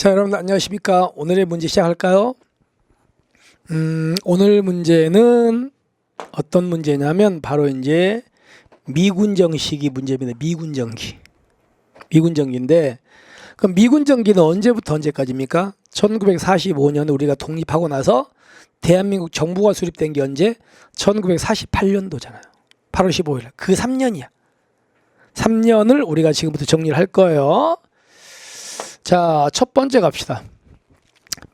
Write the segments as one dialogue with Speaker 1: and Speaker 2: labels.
Speaker 1: 자, 여러분 안녕하십니까? 오늘의 문제 시작할까요? 오늘 문제는 어떤 문제냐면 바로 이제 미군정식이 문제입니다. 미군정기인데 그럼 미군정기는 언제부터 언제까지입니까? 1945년 우리가 독립하고 나서 대한민국 정부가 수립된 게 언제? 1948년도잖아요. 8월 15일. 그 3년이야. 3년을 우리가 지금부터 정리를 할 거예요. 자, 첫 번째 갑시다.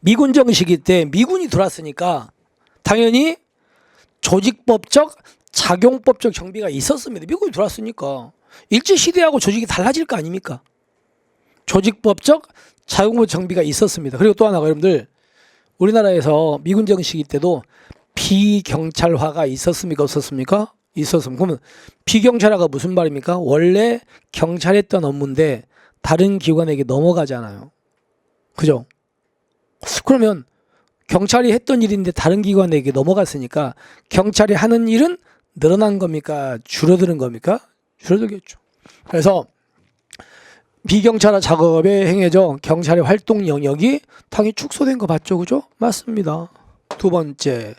Speaker 1: 미군정 시기 때 미군이 들어왔으니까 당연히 조직법적, 작용법적 정비가 있었습니다. 미군이 들어왔으니까 일제시대하고 조직이 달라질 거 아닙니까? 조직법적, 작용법 정비가 있었습니다. 그리고 또 하나가 여러분들 우리나라에서 미군정 시기 때도 비경찰화가 있었습니까? 없었습니까? 있었습니다. 그러면 비경찰화가 무슨 말입니까? 원래 경찰이 했던 업무인데 다른 기관에게 넘어가잖아요. 그죠? 그러면 경찰이 했던 일인데 다른 기관에게 넘어갔으니까 경찰이 하는 일은 늘어난 겁니까? 줄어드는 겁니까? 줄어들겠죠. 그래서 비경찰화 작업에 행해져 경찰의 활동 영역이 당연히 축소된 거 맞죠? 그죠? 맞습니다. 두 번째.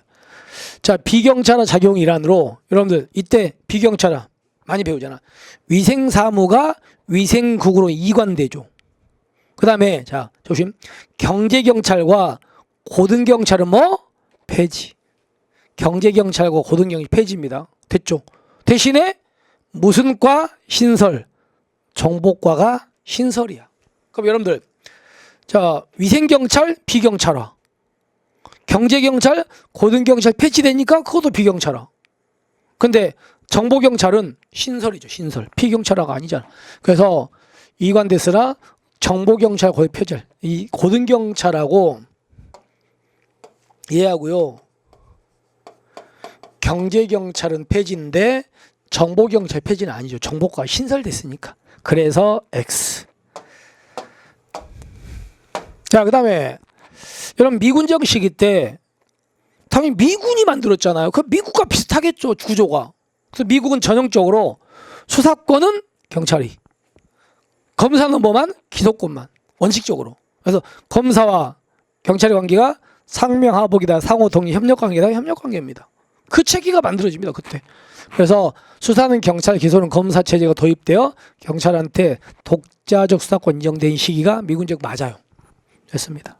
Speaker 1: 자, 비경찰화 작용 일환으로 여러분들 이때 비경찰화 많이 배우잖아. 위생사무가 위생국으로 이관되죠. 그 다음에 자 조심, 경제경찰과 고등경찰은 뭐? 폐지. 경제경찰과 고등경찰 폐지입니다. 됐죠? 대신에 무슨 과? 신설. 정보과가 신설이야. 그럼 여러분들 자 위생경찰 비경찰화, 경제경찰 고등경찰 폐지되니까 그것도 비경찰화. 근데 정보경찰은 신설이죠. 신설. 피경찰화가 아니잖아. 그래서 이관됐으나 정보경찰 거의 표절. 이 고등경찰하고 얘하고요. 경제경찰은 폐지인데 정보경찰 폐지는 아니죠. 정보과가 신설됐으니까. 그래서 X. 자, 그 다음에 여러분 미군정 시기 때 당연히 미군이 만들었잖아요. 그 미국과 비슷하겠죠. 구조가. 그래서 미국은 전형적으로 수사권은 경찰이, 검사는 뭐만? 기소권만. 원칙적으로. 그래서 검사와 경찰의 관계가 상명하복이다. 상호 동의 협력 관계다. 협력 관계입니다. 그 체계가 만들어집니다. 그때. 그래서 수사는 경찰, 기소는 검사 체제가 도입되어 경찰한테 독자적 수사권 인정된 시기가 미군적 맞아요. 됐습니다.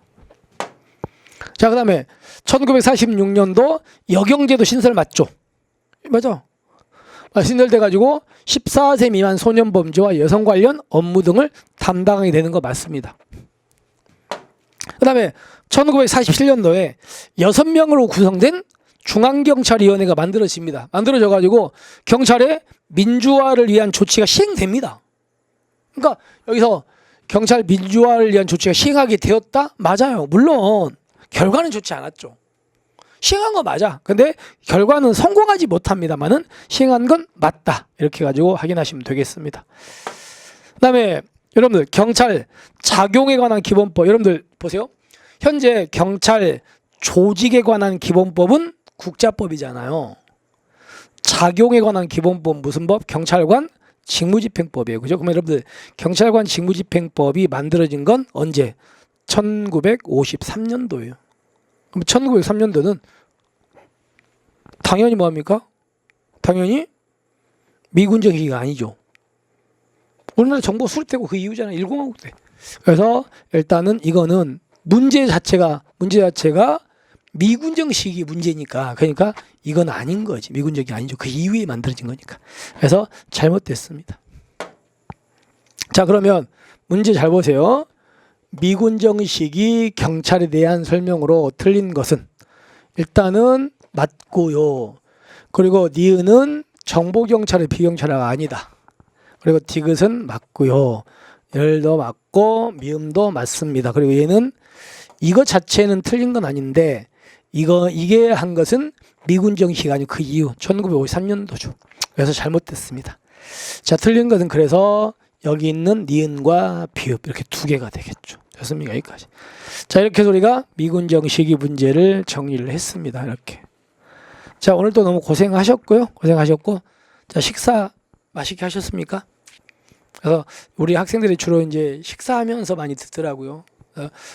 Speaker 1: 자, 그 다음에 1946년도 여경제도 신설 맞죠? 맞아. 신설돼가지고 14세 미만 소년 범죄와 여성 관련 업무 등을 담당하게 되는 거 맞습니다. 그 다음에 1947년도에 6명으로 구성된 중앙경찰위원회가 만들어집니다. 만들어져가지고 경찰의 민주화를 위한 조치가 시행됩니다. 그러니까 여기서 경찰 민주화를 위한 조치가 시행하게 되었다? 맞아요. 물론 결과는 좋지 않았죠. 시행한 거 맞아. 근데 결과는 성공하지 못합니다만은 시행한 건 맞다. 이렇게 가지고 확인하시면 되겠습니다. 그 다음에 여러분들 경찰 작용에 관한 기본법. 여러분들 보세요. 현재 경찰 조직에 관한 기본법은 국자법이잖아요. 작용에 관한 기본법 무슨 법? 경찰관 직무집행법이에요. 그죠? 그러면 여러분들 경찰관 직무집행법이 만들어진 건 언제? 1953년도예요. 그럼 1903년도는 당연히 뭐합니까? 당연히 미군정 시기가 아니죠. 우리나라 정부 수립되고 그 이후잖아요. 1공화국 때. 그래서 일단은 이거는 문제 자체가 미군정 시기 문제니까, 그러니까 이건 아닌 거지. 미군정이 아니죠. 그 이후에 만들어진 거니까. 그래서 잘못됐습니다. 자, 그러면 문제 잘 보세요. 미군정 시기 경찰에 대한 설명으로 틀린 것은 일단은 맞고요. 그리고 니은은 정보경찰의 비경찰화가 아니다. 그리고 디귿은 맞고요. 열도 맞고 미음도 맞습니다. 그리고 얘는 이거 자체는 틀린 건 아닌데 이게 한 것은 미군정 시기 아니고 그 이후 1953년도죠. 그래서 잘못됐습니다. 자, 틀린 것은 그래서 여기 있는 니은과 비읍 이렇게 두 개가 되겠죠. 됐습니까? 여기까지. 자, 이렇게 해서 우리가 미군정 시기 문제를 정리를 했습니다. 이렇게. 자, 오늘도 너무 고생하셨고요. 고생하셨고, 자, 식사 맛있게 하셨습니까? 그래서 우리 학생들이 주로 이제 식사하면서 많이 듣더라고요.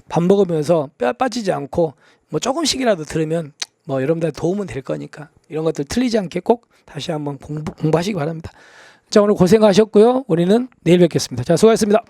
Speaker 1: 밥 먹으면서 뼈 빠지지 않고 뭐 조금씩이라도 들으면 뭐 여러분들 도움은 될 거니까 이런 것들 틀리지 않게 꼭 다시 한번 공부하시기 바랍니다. 자, 오늘 고생하셨고요. 우리는 내일 뵙겠습니다. 자, 수고하셨습니다.